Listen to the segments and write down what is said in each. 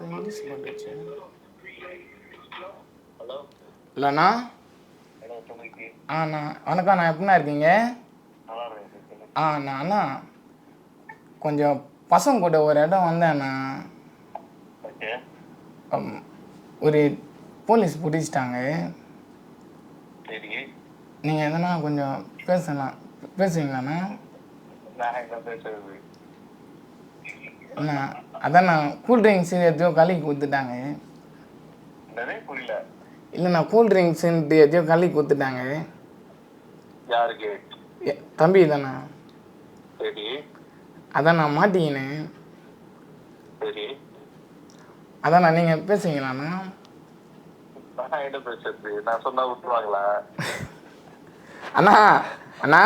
English போட்டுச்சு hello இல்லைண்ணா. Hello சொல்லிக்கு அண்ணா வணக்கம்ண்ணா, எப்படிண்ணா இருக்கீங்க? நல்லா இருக்கேன். நான் அண்ணா கொஞ்சம் பசங்க கூட ஒரு இடம் வந்தேண்ணா. ஓகே. ஒரு போலீஸ் பிடிச்சிட்டாங்க. சரி, நீங்கள் எதனா கொஞ்சம் பேசுவீங்களாண்ணா? நான் என்ன பேசுறது? அண்ணா அதாண்ணா கூல் ட்ரிங்க்ஸு எதையோ கலக்கி கொடுத்துட்டாங்க. என்னது புரியல? இல்லைண்ணா கூல் ட்ரிங்க்ஸுன்ட்டு எதையோ கலக்கி கொடுத்துட்டாங்க. யாருக்கு? தம்பி தாண்ணா. சரி அதான் நான் மாட்டிக்கினேன். சரி, அதாண்ணா நீங்கள் பேசுவீங்களாண்ணா? நான் என்ன பேசுறது? நான் சொன்னா விட்டுருவாங்களா? அண்ணா அண்ணா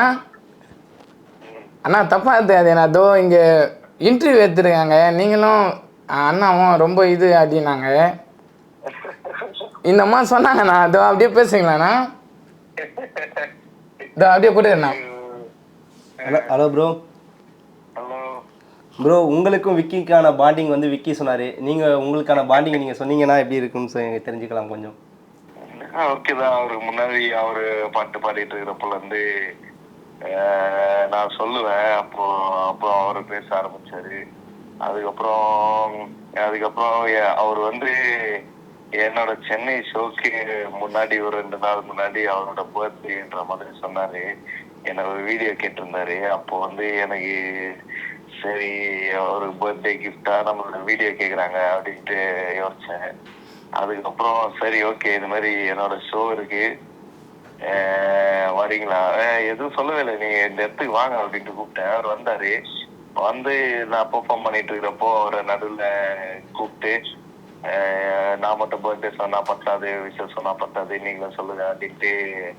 அண்ணா தப்பாக எடுத்துக்காதீங்க. நான் அதோ இங்கே இன்டர்வியூ எடுத்துருக்காங்க. நீங்களும் அண்ணாவும் ரொம்ப இது அப்படின்னாங்க. இந்த மாதிரி சொன்னாங்கண்ணா. அதோ அப்படியே பேசுங்களேண்ணா. இதோ அப்படியே போட்டுக்கிறேண்ணா. Hello bro. ஹலோ ப்ரோ, உங்களுக்கும் விக்கிக்கான பாண்டிங் வந்து விக்கி சொன்னார். நீங்கள் உங்களுக்கான பாண்டிங் நீங்கள் சொன்னீங்கன்னா எப்படி இருக்குன்னு தெரிஞ்சுக்கலாம் கொஞ்சம். ஓகே தான். அவருக்கு முன்னாடி அவரு பாட்டு பாடிட்டு இருக்கிறப்பல இருந்து நான் சொல்லுவேன். அப்போ அவரு பேச ஆரம்பிச்சாரு. அதுக்கப்புறம் அவர் வந்து என்னோட சென்னை ஷோக்கு முன்னாடி ஒரு 2 நாள் முன்னாடி அவரோட பர்த்டேன்ற மாதிரி சொன்னாரு. என்ன ஒரு வீடியோ கேட்டிருந்தாரு. அப்போ வந்து எனக்கு சரி, ஒரு பர்த்டே கிஃப்டா நம்மளோட வீடியோ கேக்குறாங்க அப்படின்ட்டு யோசிச்சேன். அதுக்கப்புறம் சரி ஓகே, இது மாதிரி என்னோட ஷோ இருக்கு, வரீங்களா? எதுவும் சொல்லவே இல்லை, நீங்க இந்த இடத்துக்கு வாங்க அப்படின்ட்டு கூப்பிட்டேன். அவர் வந்தாரு. வந்து நான் பெர்ஃபார்ம் பண்ணிட்டு இருக்கிறப்போ அவரை நடுவில் கூப்பிட்டு நான் மட்டும் பர்த்டே சொன்னா பத்தாது, விஷயம் சொன்னா பத்தாது, நீங்களும் சொல்லுங்க அப்படின்ட்டு